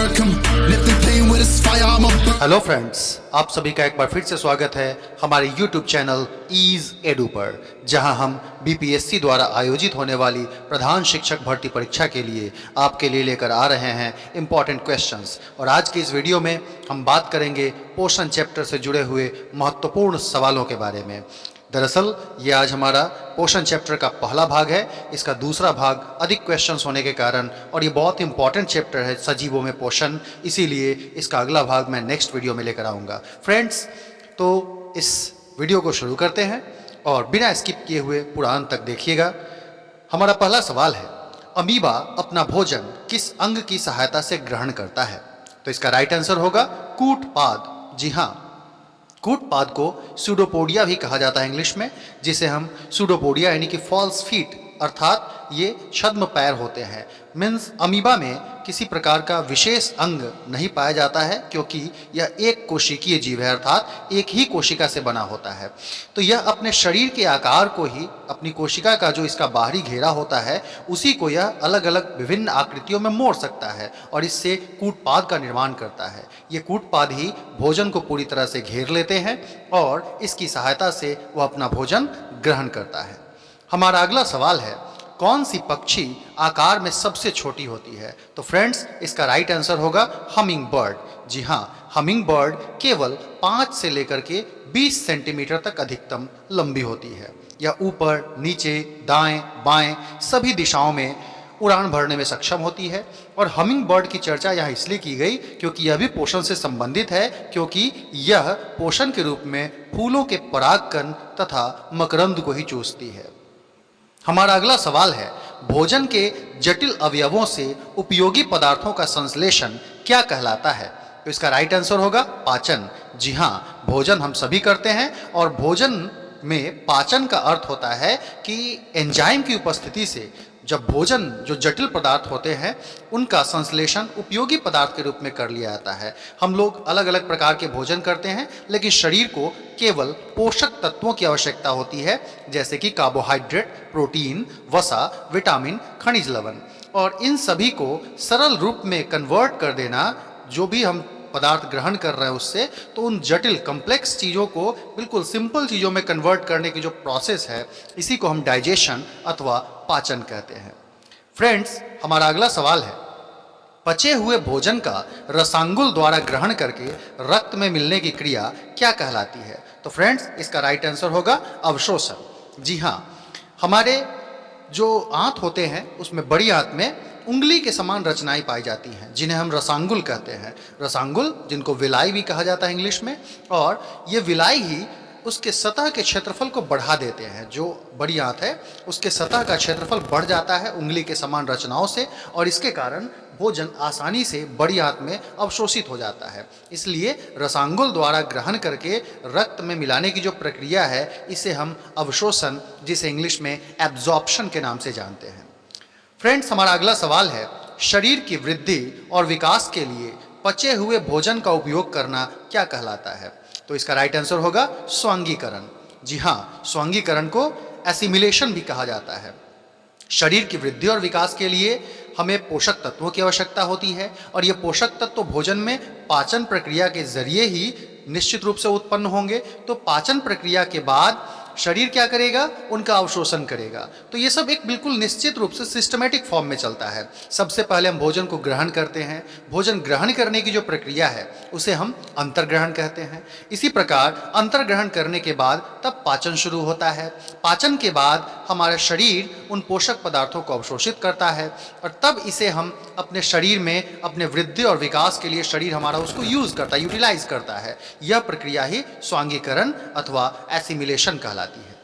work 'em. And if they playing with this fire, I'ma burn. Hello friends, आप सभी का एक बार फिर से स्वागत है हमारे YouTube चैनल ईज एडू पर, जहां हम BPSC द्वारा आयोजित होने वाली प्रधान शिक्षक भर्ती परीक्षा के लिए आपके लिए लेकर आ रहे हैं इम्पॉर्टेंट क्वेश्चंस। और आज की इस वीडियो में हम बात करेंगे पोषण चैप्टर से जुड़े हुए महत्वपूर्ण सवालों के बारे में। दरअसल ये आज हमारा पोषण चैप्टर का पहला भाग है। इसका दूसरा भाग अधिक क्वेश्चंस होने के कारण और ये बहुत इंपॉर्टेंट चैप्टर है सजीवों में पोषण, इसीलिए इसका अगला भाग मैं नेक्स्ट वीडियो में लेकर आऊँगा। फ्रेंड्स, तो इस वीडियो को शुरू करते हैं और बिना स्किप किए हुए पूरा अंत तक देखिएगा। हमारा पहला सवाल है, अमीबा अपना भोजन किस अंग की सहायता से ग्रहण करता है? तो इसका राइट आंसर होगा कूटपाद। जी हाँ, कूटपाद को सूडोपोडिया भी कहा जाता है इंग्लिश में, जिसे हम सूडोपोडिया यानी कि फॉल्स फीट अर्थात ये छद्म पैर होते हैं। मीन्स अमीबा में किसी प्रकार का विशेष अंग नहीं पाया जाता है, क्योंकि यह एक कोशिकीय जीव है, अर्थात एक ही कोशिका से बना होता है। तो यह अपने शरीर के आकार को ही, अपनी कोशिका का जो इसका बाहरी घेरा होता है, उसी को यह अलग अलग विभिन्न आकृतियों में मोड़ सकता है और इससे कूटपाद का निर्माण करता है। ये कूटपाद ही भोजन को पूरी तरह से घेर लेते हैं और इसकी सहायता से वह अपना भोजन ग्रहण करता है। हमारा अगला सवाल है, कौन सी पक्षी आकार में सबसे छोटी होती है? तो फ्रेंड्स, इसका राइट आंसर होगा हमिंग बर्ड। जी हाँ, हमिंग बर्ड केवल 5 से लेकर के 20 सेंटीमीटर तक अधिकतम लंबी होती है। यह ऊपर, नीचे, दाएं, बाएं सभी दिशाओं में उड़ान भरने में सक्षम होती है। और हमिंग बर्ड की चर्चा यहाँ इसलिए की गई क्योंकि यह भी पोषण से संबंधित है, क्योंकि यह पोषण के रूप में फूलों के परागकण तथा मकरंद को ही चूसती है। हमारा अगला सवाल है, भोजन के जटिल अवयवों से उपयोगी पदार्थों का संश्लेषण क्या कहलाता है? तो इसका राइट आंसर होगा पाचन। जी हाँ, भोजन हम सभी करते हैं और भोजन में पाचन का अर्थ होता है कि एंजाइम की उपस्थिति से जब भोजन जो जटिल पदार्थ होते हैं उनका संश्लेषण उपयोगी पदार्थ के रूप में कर लिया जाता है। हम लोग अलग अलग प्रकार के भोजन करते हैं, लेकिन शरीर को केवल पोषक तत्वों की आवश्यकता होती है, जैसे कि कार्बोहाइड्रेट, प्रोटीन, वसा, विटामिन, खनिज लवण। और इन सभी को सरल रूप में कन्वर्ट कर देना, जो भी हम पदार्थ ग्रहण कर रहे हैं उससे, तो उन जटिल कॉम्प्लेक्स चीज़ों को बिल्कुल सिंपल चीज़ों में कन्वर्ट करने की जो प्रोसेस है, इसी को हम डाइजेशन अथवा पाचन कहते हैं। फ्रेंड्स, हमारा अगला सवाल है, पचे हुए भोजन का रसांगुल द्वारा ग्रहण करके रक्त में मिलने की क्रिया क्या कहलाती है? तो फ्रेंड्स, इसका राइट आंसर होगा अवशोषण। जी हाँ, हमारे जो आंत होते हैं उसमें बड़ी आंत में उंगली के समान रचनाएं पाई जाती हैं, जिन्हें हम रसांगुल कहते हैं। रसांगुल, जिनको विलाई भी कहा जाता है इंग्लिश में, और ये विलाई ही उसके सतह के क्षेत्रफल को बढ़ा देते हैं। जो बड़ी आंत है उसके सतह का क्षेत्रफल बढ़ जाता है उंगली के समान रचनाओं से, और इसके कारण भोजन आसानी से बड़ी आंत में अवशोषित हो जाता है। इसलिए रसांगुल द्वारा ग्रहण करके रक्त में मिलाने की जो प्रक्रिया है, इसे हम अवशोषण, जिसे इंग्लिश में एब्जॉर्प्शन के नाम से जानते हैं। फ्रेंड्स, हमारा अगला सवाल है, शरीर की वृद्धि और विकास के लिए पचे हुए भोजन का उपयोग करना क्या कहलाता है? तो इसका राइट आंसर होगा स्वांगीकरण। जी हाँ, स्वांगीकरण को एसिमिलेशन भी कहा जाता है। शरीर की वृद्धि और विकास के लिए हमें पोषक तत्वों की आवश्यकता होती है, और ये पोषक तत्व भोजन में पाचन प्रक्रिया के जरिए ही निश्चित रूप से उत्पन्न होंगे। तो पाचन प्रक्रिया के बाद शरीर क्या करेगा? उनका अवशोषण करेगा। तो ये सब एक बिल्कुल निश्चित रूप से सिस्टमेटिक फॉर्म में चलता है। सबसे पहले हम भोजन को ग्रहण करते हैं, भोजन ग्रहण करने की जो प्रक्रिया है उसे हम अंतर्ग्रहण कहते हैं। इसी प्रकार अंतर्ग्रहण करने के बाद तब पाचन शुरू होता है। पाचन के बाद हमारा शरीर उन पोषक पदार्थों को अवशोषित करता है, और तब इसे हम अपने शरीर में अपने वृद्धि और विकास के लिए शरीर हमारा उसको यूज़ करता है, यूटिलाइज करता है। यह प्रक्रिया ही स्वांगीकरण अथवा एसिमिलेशन कहलाती है।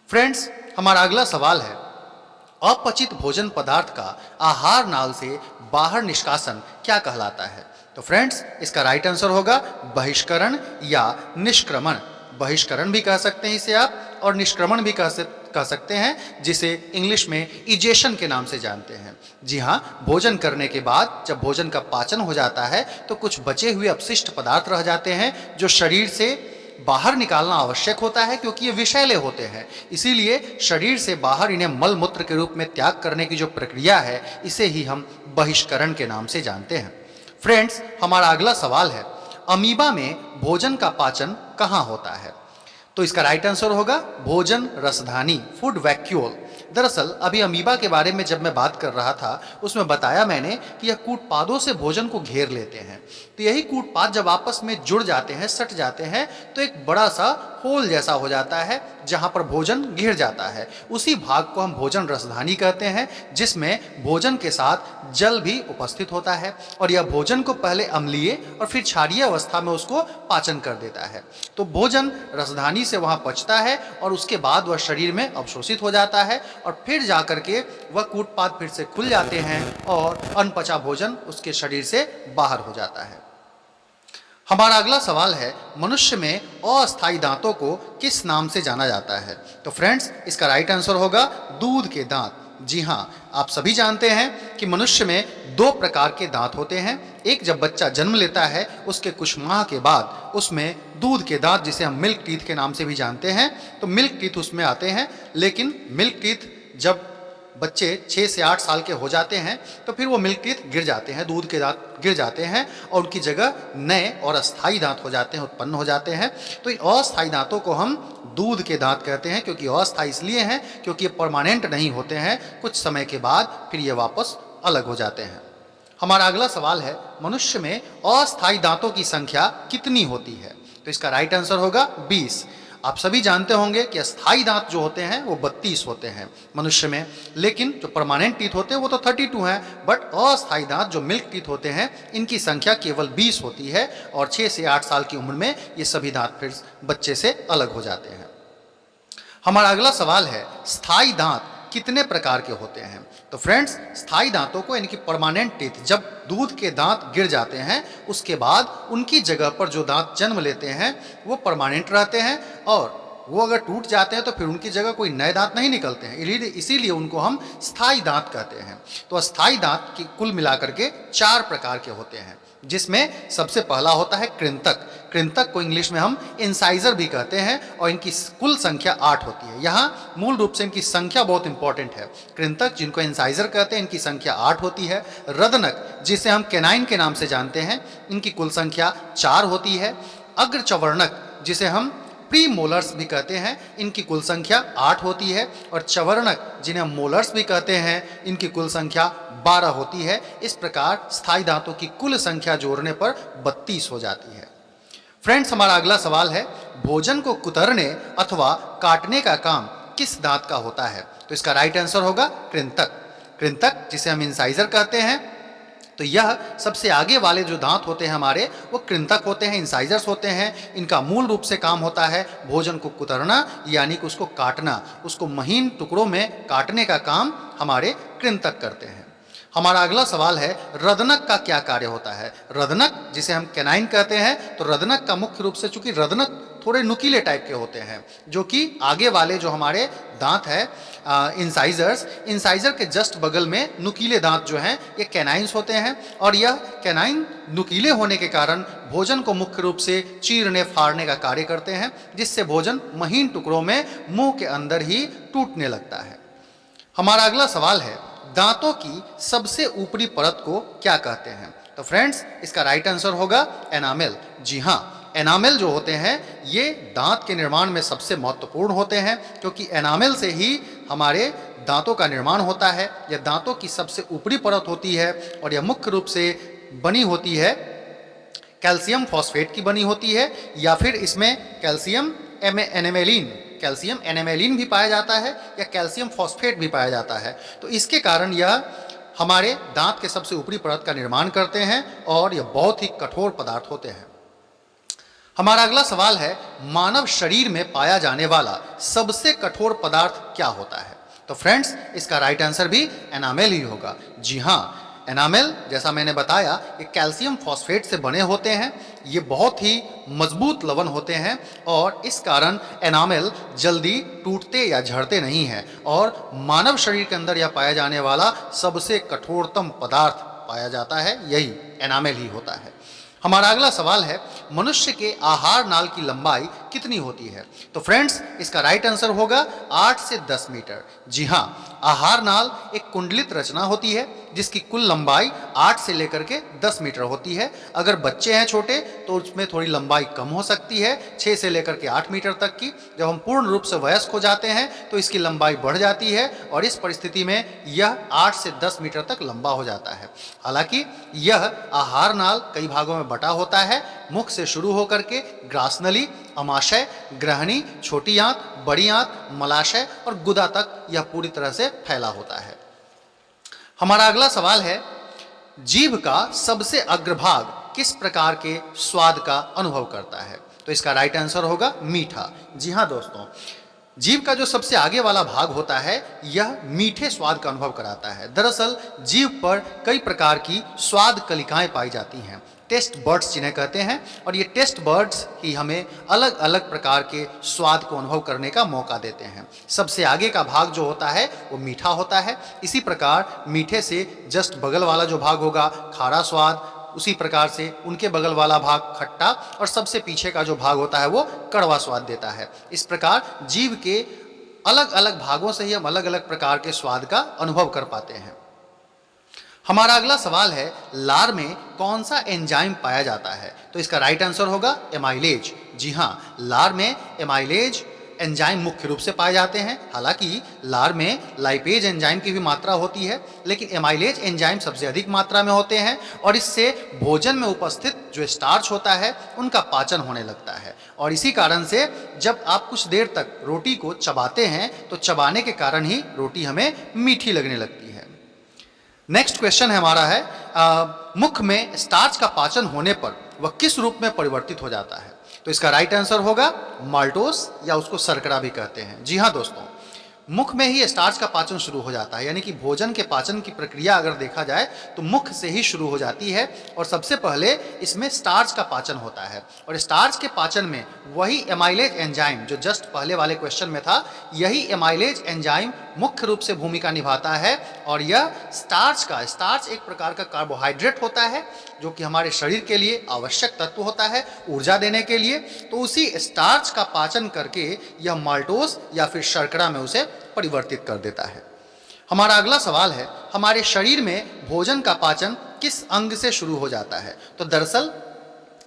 फ्रेंड्स, हमारा अगला सवाल है, अपचित भोजन पदार्थ का आहार नाल से बाहर निष्कासन क्या कहलाता है? तो फ्रेंड्स, इसका राइट आंसर होगा बहिष्करण या निष्क्रमण। बहिष्करण भी कह सकते हैं इसे आप, और निष्क्रमण भी कह सकते हैं, जिसे इंग्लिश में इजेशन के नाम से जानते हैं। जी हाँ, भोजन करने के बाद जब भोजन का पाचन हो जाता है तो कुछ बचे हुए अपशिष्ट पदार्थ रह जाते हैं, जो शरीर से बाहर निकालना आवश्यक होता है, क्योंकि ये विषैले होते हैं। इसीलिए शरीर से बाहर इन्हें मल मूत्र के रूप में त्याग करने की जो प्रक्रिया है, इसे ही हम बहिष्करण के नाम से जानते हैं। फ्रेंड्स, हमारा अगला सवाल है, अमीबा में भोजन का पाचन कहाँ होता है? तो इसका राइट आंसर होगा भोजन रसधानी, फूड वैक्यूल। दरअसल अभी अमीबा के बारे में जब मैं बात कर रहा था उसमें बताया मैंने कि यह कूटपादों से भोजन को घेर लेते हैं। तो यही कूटपाद जब आपस में जुड़ जाते हैं, सट जाते हैं, तो एक बड़ा सा होल जैसा हो जाता है जहां पर भोजन घिर जाता है। उसी भाग को हम भोजन रसधानी कहते हैं, जिसमें भोजन के साथ जल भी उपस्थित होता है और यह भोजन को पहले अम्लीय और फिर क्षारीय अवस्था में उसको पाचन कर देता है। तो भोजन रसधानी से वहां पचता है और उसके बाद वह शरीर में अवशोषित हो जाता है और फिर जाकर के वह कूटपाद फिर से खुल जाते हैं और अनपचा भोजन उसके शरीर से बाहर हो जाता है। हमारा अगला सवाल है, मनुष्य में अस्थायी दांतों को किस नाम से जाना जाता है? तो फ्रेंड्स, इसका राइट आंसर होगा दूध के दांत। जी हाँ, आप सभी जानते हैं कि मनुष्य में दो प्रकार के दांत होते हैं। एक जब बच्चा जन्म लेता है उसके कुछ माह के बाद उसमें दूध के दांत, जिसे हम मिल्क टीथ के नाम से भी जानते हैं, तो मिल्क टीथ उसमें आते हैं। लेकिन मिल्क टीथ जब बच्चे 6 से 8 साल के हो जाते हैं तो फिर वो मिल्क टीथ गिर जाते हैं, दूध के दांत गिर जाते हैं और उनकी जगह नए और अस्थायी दांत हो जाते हैं, उत्पन्न हो जाते हैं। तो इन अस्थायी दांतों को हम दूध के दांत कहते हैं, क्योंकि अस्थायी इसलिए हैं क्योंकि ये परमानेंट नहीं होते हैं, कुछ समय के बाद फिर ये वापस अलग हो जाते हैं। हमारा अगला सवाल है, मनुष्य में अस्थायी दांतों की संख्या कितनी होती है? तो इसका राइट आंसर होगा 20। आप सभी जानते होंगे कि अस्थायी दांत जो होते हैं वो 32 होते हैं मनुष्य में, लेकिन जो परमानेंट टीथ होते हैं वो तो 32 हैं। बट अस्थायी दांत जो मिल्क टीथ होते हैं इनकी संख्या केवल 20 होती है और 6 से 8 साल की उम्र में ये सभी दांत फिर बच्चे से अलग हो जाते हैं। हमारा अगला सवाल है, स्थायी दांत कितने प्रकार के होते हैं? तो फ्रेंड्स, स्थायी दांतों को यानी कि परमानेंट टीथ, जब दूध के दांत गिर जाते हैं उसके बाद उनकी जगह पर जो दांत जन्म लेते हैं वो परमानेंट रहते हैं और वो अगर टूट जाते हैं तो फिर उनकी जगह कोई नए दांत नहीं निकलते हैं, इसीलिए उनको हम स्थायी दांत कहते हैं। तो अस्थायी दांत की कुल मिलाकर के 4 प्रकार के होते हैं, जिसमें सबसे पहला होता है कृंतक। कृंतक को इंग्लिश में हम इंसाइजर भी कहते हैं और इनकी कुल संख्या 8 होती है। यहाँ मूल रूप से इनकी संख्या बहुत इंपॉर्टेंट है। कृंतक, जिनको इंसाइजर कहते हैं, इनकी संख्या 8 होती है। रदनक, जिसे हम कैनाइन के नाम से जानते हैं, इनकी कुल संख्या 4 होती है। अग्रचवर्णक, जिसे हम प्री मोलर्स भी कहते हैं, इनकी कुल संख्या 8 होती है। और चवर्णक, जिन्हें हम मोलर्स भी कहते हैं, इनकी कुल संख्या 12 होती है। इस प्रकार स्थायी दांतों की कुल संख्या जोड़ने पर 32 हो जाती है। फ्रेंड्स, हमारा अगला सवाल है, भोजन को कुतरने अथवा काटने का काम किस दांत का होता है? तो इसका राइट आंसर होगा कृंतक। कृंतक, जिसे हम इंसाइजर कहते हैं, तो यह सबसे आगे वाले जो दांत होते हैं हमारे, वो कृंतक होते हैं, इंसाइजर्स होते हैं। इनका मूल रूप से काम होता है भोजन को कुतरना, यानी कि उसको काटना, उसको महीन टुकड़ों में काटने का काम हमारे कृंतक करते हैं। हमारा अगला सवाल है, रदनक का क्या कार्य होता है? रदनक, जिसे हम कैनाइन कहते हैं, तो रदनक का मुख्य रूप से, चूंकि रदनक थोड़े नुकीले टाइप के होते हैं, जो कि आगे वाले जो हमारे दांत है इंसाइजर के जस्ट बगल में नुकीले दांत जो हैं ये कैनाइन्स होते हैं। और यह कैनाइन नुकीले होने के कारण भोजन को मुख्य रूप से चीरने फाड़ने का कार्य करते हैं, जिससे भोजन महीन टुकड़ों में मुंह के अंदर ही टूटने लगता है। हमारा अगला सवाल है, दांतों की सबसे ऊपरी परत को क्या कहते हैं? तो फ्रेंड्स, इसका राइट आंसर होगा एनामेल। जी हाँ, एनामेल जो होते हैं ये दांत के निर्माण में सबसे महत्वपूर्ण होते हैं, क्योंकि एनामेल से ही हमारे दांतों का निर्माण होता है। यह दांतों की सबसे ऊपरी परत होती है और यह मुख्य रूप से बनी होती है कैल्शियम फॉस्फेट की बनी होती है, या फिर इसमें कैल्शियम एनेमेलिन भी पाया जाता है या कैल्शियम फॉस्फेट भी पाया जाता है। तो इसके कारण यह हमारे दांत के सबसे ऊपरी परत का निर्माण करते हैं और यह बहुत ही कठोर पदार्थ होते हैं। हमारा अगला सवाल है, मानव शरीर में पाया जाने वाला सबसे कठोर पदार्थ क्या होता है? तो फ्रेंड्स, इसका राइट आंसर भी एनामेल ही होगा। जी हाँ, एनामेल, जैसा मैंने बताया, ये कैल्शियम फॉस्फेट से बने होते हैं। ये बहुत ही मजबूत लवण होते हैं और इस कारण एनामेल जल्दी टूटते या झड़ते नहीं हैं और मानव शरीर के अंदर यह पाया जाने वाला सबसे कठोरतम पदार्थ पाया जाता है, यही एनामेल ही होता है। हमारा अगला सवाल है, मनुष्य के आहार नाल की लंबाई कितनी होती है? तो फ्रेंड्स, इसका राइट आंसर होगा 8 से 10 मीटर। जी हाँ, आहार नाल एक कुंडलित रचना होती है जिसकी कुल लंबाई 8 से लेकर के 10 मीटर होती है। अगर बच्चे हैं छोटे तो उसमें थोड़ी लंबाई कम हो सकती है, 6 से लेकर के 8 मीटर तक की। जब हम पूर्ण रूप से वयस्क हो जाते हैं तो इसकी लंबाई बढ़ जाती है और इस परिस्थिति में यह 8 से 10 मीटर तक लंबा हो जाता है। हालांकि यह आहार नाल कई भागों में बटा होता है। मुख से शुरू होकर के ग्रासनली, अमाशय, ग्रहणी, छोटी आंत, बड़ी आंत, मलाशय और गुदा तक यह पूरी तरह से फैला होता है। हमारा अगला सवाल है, जीभ का सबसे अग्रभाग किस प्रकार के स्वाद का अनुभव करता है? तो इसका राइट आंसर होगा मीठा। जी हाँ दोस्तों, जीभ का जो सबसे आगे वाला भाग होता है यह मीठे स्वाद का अनुभव कराता है। दरअसल जीभ पर कई प्रकार की स्वाद कलिकाएं पाई जाती हैं, टेस्ट बर्ड्स जिन्हें कहते हैं, और ये टेस्ट बर्ड्स ही हमें अलग अलग प्रकार के स्वाद को अनुभव करने का मौका देते हैं। सबसे आगे का भाग जो होता है वो मीठा होता है। इसी प्रकार मीठे से जस्ट बगल वाला जो भाग होगा खारा स्वाद, उसी प्रकार से उनके बगल वाला भाग खट्टा, और सबसे पीछे का जो भाग होता है वो कड़वा स्वाद देता है। इस प्रकार जीभ के अलग अलग भागों से ही हम अलग अलग प्रकार के स्वाद का अनुभव कर पाते हैं। हमारा अगला सवाल है, लार में कौन सा एंजाइम पाया जाता है? तो इसका राइट आंसर होगा एमाइलेज। जी हाँ, लार में एमाइलेज एंजाइम मुख्य रूप से पाए जाते हैं। हालांकि लार में लाइपेज एंजाइम की भी मात्रा होती है, लेकिन एमाइलेज एंजाइम सबसे अधिक मात्रा में होते हैं और इससे भोजन में उपस्थित जो स्टार्च होता है उनका पाचन होने लगता है। और इसी कारण से जब आप कुछ देर तक रोटी को चबाते हैं तो चबाने के कारण ही रोटी हमें मीठी लगने लगती है। नेक्स्ट क्वेश्चन हमारा है, मुख में स्टार्च का पाचन होने पर वह किस रूप में परिवर्तित हो जाता है? तो इसका राइट आंसर होगा माल्टोस, या उसको शर्करा भी कहते हैं। जी हाँ दोस्तों, मुख में ही स्टार्च का पाचन शुरू हो जाता है, यानी कि भोजन के पाचन की प्रक्रिया अगर देखा जाए तो मुख से ही शुरू हो जाती है और सबसे पहले इसमें स्टार्च का पाचन होता है। और स्टार्च के पाचन में वही एमाइलेज एंजाइम जो जस्ट पहले वाले क्वेश्चन में था, यही एमाइलेज एंजाइम मुख्य रूप से भूमिका निभाता है। और यह स्टार्च एक प्रकार का कार्बोहाइड्रेट होता है जो कि हमारे शरीर के लिए आवश्यक तत्व होता है ऊर्जा देने के लिए। तो उसी स्टार्च का पाचन करके यह माल्टोस या फिर शर्करा में उसे परिवर्तित कर देता है। हमारा अगला सवाल है, हमारे शरीर में भोजन का पाचन किस अंग से शुरू हो जाता है? तो दरअसल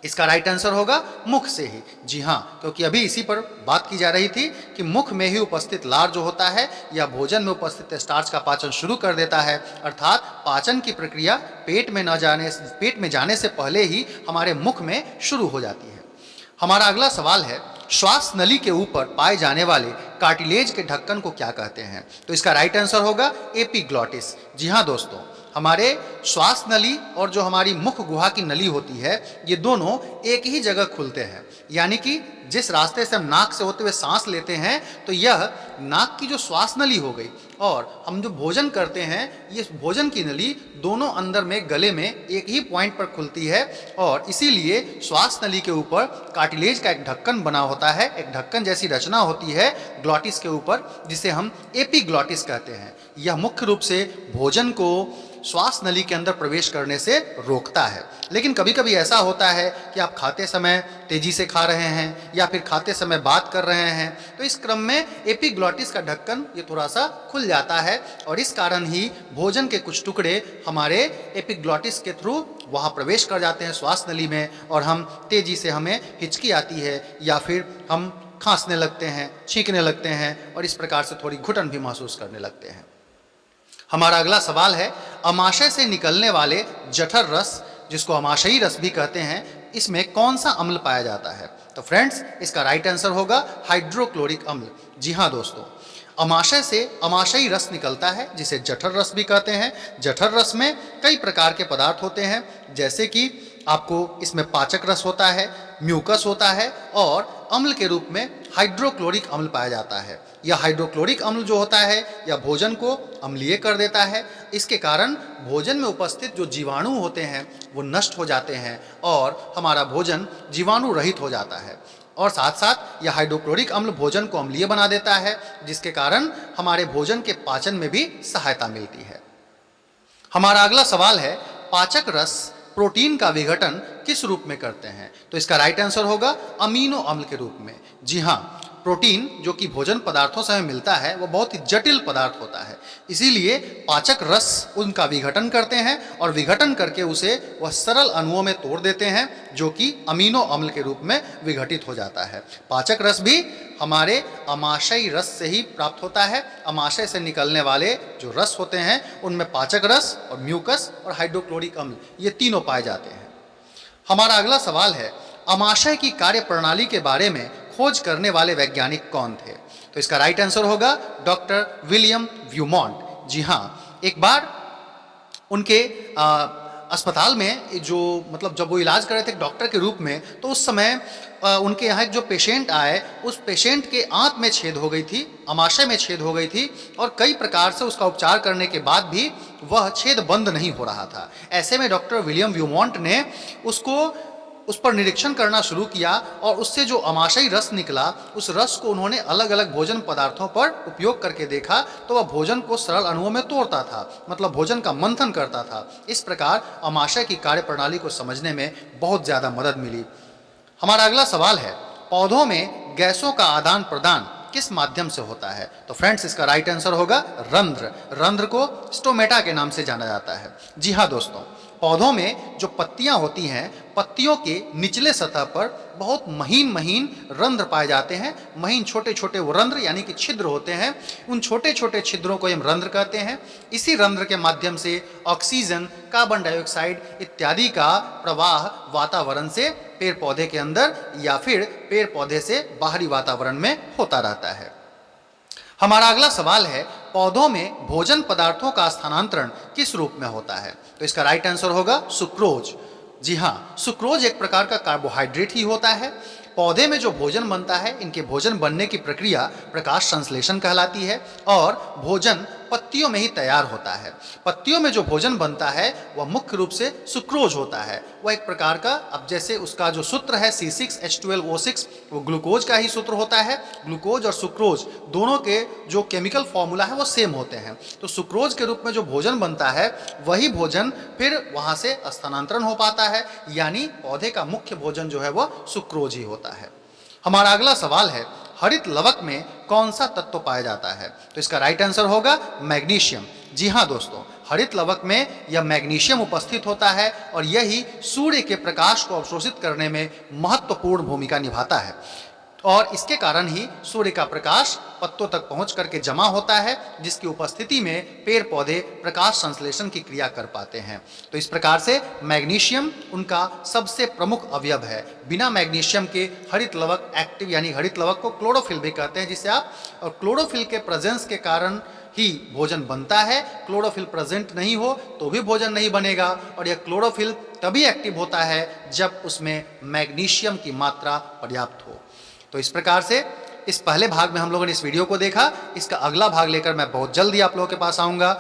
इसका राइट आंसर होगा मुख से ही। जी हाँ, क्योंकि अभी इसी पर बात की जा रही थी कि मुख में ही उपस्थित लार जो होता है या भोजन में उपस्थित स्टार्च का पाचन शुरू कर देता है। अर्थात पाचन की प्रक्रिया पेट में जाने से पहले ही हमारे मुख में शुरू हो जाती है। हमारा अगला सवाल है, श्वास नली के ऊपर पाए जाने वाले कार्टिलेज के ढक्कन को क्या कहते हैं? तो इसका राइट आंसर होगा एपिग्लॉटिस। जी हाँ दोस्तों, हमारे श्वास नली और जो हमारी मुख गुहा की नली होती है ये दोनों एक ही जगह खुलते हैं, यानी कि जिस रास्ते से हम नाक से होते हुए सांस लेते हैं तो यह नाक की जो श्वास नली हो गई, और हम जो भोजन करते हैं ये भोजन की नली दोनों अंदर में गले में एक ही पॉइंट पर खुलती है। और इसीलिए श्वास नली के ऊपर कार्टिलेज का एक ढक्कन बना होता है, एक ढक्कन जैसी रचना होती है ग्लॉटिस के ऊपर, जिसे हम एपिग्लॉटिस कहते हैं। यह मुख्य रूप से भोजन को श्वास नली के अंदर प्रवेश करने से रोकता है। लेकिन कभी कभी ऐसा होता है कि आप खाते समय तेजी से खा रहे हैं या फिर खाते समय बात कर रहे हैं, तो इस क्रम में एपिग्लॉटिस का ढक्कन ये थोड़ा सा खुल जाता है और इस कारण ही भोजन के कुछ टुकड़े हमारे एपिग्लॉटिस के थ्रू वहाँ प्रवेश कर जाते हैं श्वास नली में, और हम तेजी से हमें हिचकी आती है या फिर हम खांसने लगते हैं, छींकने लगते हैं और इस प्रकार से थोड़ी घुटन भी महसूस करने लगते हैं। हमारा अगला सवाल है, अमाशय से निकलने वाले जठर रस, जिसको अमाशयी रस भी कहते हैं, इसमें कौन सा अम्ल पाया जाता है? तो फ्रेंड्स, इसका राइट आंसर होगा हाइड्रोक्लोरिक अम्ल। जी हाँ दोस्तों, अमाशय से अमाशयी रस निकलता है जिसे जठर रस भी कहते हैं। जठर रस में कई प्रकार के पदार्थ होते हैं, जैसे कि आपको इसमें पाचक रस होता है, म्यूकस होता है और अम्ल के रूप में हाइड्रोक्लोरिक अम्ल पाया जाता है। यह हाइड्रोक्लोरिक अम्ल जो होता है यह भोजन को अम्लीय कर देता है। इसके कारण भोजन में उपस्थित जो जीवाणु होते हैं वो नष्ट हो जाते हैं और हमारा भोजन जीवाणु रहित हो जाता है। और साथ साथ यह हाइड्रोक्लोरिक अम्ल भोजन को अम्लीय बना देता है, जिसके कारण हमारे भोजन के पाचन में भी सहायता मिलती है। हमारा अगला सवाल है, पाचक रस प्रोटीन का विघटन किस रूप में करते हैं? तो इसका राइट आंसर होगा अमीनो अम्ल के रूप में। जी हाँ, प्रोटीन जो कि भोजन पदार्थों से हमें मिलता है वो बहुत ही जटिल पदार्थ होता है, इसीलिए पाचक रस उनका विघटन करते हैं और विघटन करके उसे वह सरल अणुओं में तोड़ देते हैं जो कि अमीनो अम्ल के रूप में विघटित हो जाता है। पाचक रस भी हमारे अमाशयी रस से ही प्राप्त होता है। अमाशय से निकलने वाले जो रस होते हैं उनमें पाचक रस और म्यूकस और हाइड्रोक्लोरिक अम्ल ये तीनों पाए जाते हैं। हमारा अगला सवाल है, अमाशय की कार्य प्रणाली के बारे में खोज करने वाले वैज्ञानिक कौन थे? तो इसका राइट आंसर होगा डॉक्टर विलियम व्यूमॉन्ट। जी हाँ, एक बार उनके अस्पताल में जो जब वो इलाज कर रहे थे डॉक्टर के रूप में, तो उस समय उनके यहाँ एक जो पेशेंट आए, उस पेशेंट के आंत में छेद हो गई थी, अमाशय में छेद हो गई थी और कई प्रकार से उसका उपचार करने के बाद भी वह छेद बंद नहीं हो रहा था। ऐसे में डॉक्टर विलियम व्यूमॉन्ट ने उस पर निरीक्षण करना शुरू किया और उससे जो अमाशयी रस निकला, उस रस को उन्होंने अलग अलग भोजन पदार्थों पर उपयोग करके देखा तो वह भोजन को सरल अणुओं में तोड़ता था, भोजन का मंथन करता था। इस प्रकार अमाशय की कार्य प्रणाली को समझने में बहुत ज़्यादा मदद मिली। हमारा अगला सवाल है, पौधों में गैसों का आदान प्रदान किस माध्यम से होता है? तो फ्रेंड्स, इसका राइट आंसर होगा रंध्र। रंध्र को स्टोमेटा के नाम से जाना जाता है। जी हाँ दोस्तों, पौधों में जो पत्तियां होती हैं, पत्तियों के निचले सतह पर बहुत महीन महीन रंध्र पाए जाते हैं। महीन छोटे छोटे वो रंध्र यानी कि छिद्र होते हैं। उन छोटे छोटे छिद्रों को हम रंध्र कहते हैं। इसी रंध्र के माध्यम से ऑक्सीजन, कार्बन डाइऑक्साइड इत्यादि का प्रवाह वातावरण से पेड़ पौधे के अंदर या फिर पेड़ पौधे से बाहरी वातावरण में होता रहता है। हमारा अगला सवाल है, पौधों में भोजन पदार्थों का स्थानांतरण किस रूप में होता है? तो इसका राइट आंसर होगा सुक्रोज। जी हाँ, सुक्रोज एक प्रकार का कार्बोहाइड्रेट ही होता है। पौधे में जो भोजन बनता है, इनके भोजन बनने की प्रक्रिया प्रकाश संश्लेषण कहलाती है और भोजन पत्तियों में ही तैयार होता है। पत्तियों में जो भोजन बनता है वह मुख्य रूप से सुक्रोज होता है। वह एक प्रकार का, अब जैसे उसका जो सूत्र है C6H12O6, वो ग्लूकोज का ही सूत्र होता है। ग्लूकोज और सुक्रोज दोनों के जो केमिकल फॉर्मूला है वो सेम होते हैं। तो सुक्रोज के रूप में जो भोजन बनता है वही भोजन फिर वहाँ से स्थानांतरण हो पाता है, यानी पौधे का मुख्य भोजन जो है वो सुक्रोज ही होता है। हमारा अगला सवाल है, हरित लवक में कौन सा तत्व पाया जाता है? तो इसका राइट आंसर होगा मैग्नीशियम। जी हाँ दोस्तों, हरित लवक में यह मैग्नीशियम उपस्थित होता है और यही सूर्य के प्रकाश को अवशोषित करने में महत्वपूर्ण भूमिका निभाता है और इसके कारण ही सूर्य का प्रकाश पत्तों तक पहुंच करके जमा होता है, जिसकी उपस्थिति में पेड़ पौधे प्रकाश संश्लेषण की क्रिया कर पाते हैं। तो इस प्रकार से मैग्नीशियम उनका सबसे प्रमुख अवयव है। बिना मैग्नीशियम के हरित लवक एक्टिव, यानी हरित लवक को क्लोरोफिल भी कहते हैं, जिसे आप, और क्लोरोफिल के प्रेजेंस के कारण ही भोजन बनता है। क्लोरोफिल प्रेजेंट नहीं हो तो भी भोजन नहीं बनेगा और यह क्लोरोफिल तभी एक्टिव होता है जब उसमें मैग्नीशियम की मात्रा पर्याप्त हो। तो इस प्रकार से इस पहले भाग में हम लोगों ने इस वीडियो को देखा। इसका अगला भाग लेकर मैं बहुत जल्दी आप लोगों के पास आऊँगा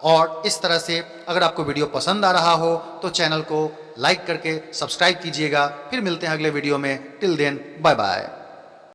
और इस तरह से अगर आपको वीडियो पसंद आ रहा हो तो चैनल को लाइक करके सब्सक्राइब कीजिएगा। फिर मिलते हैं अगले वीडियो में। Till then, bye bye.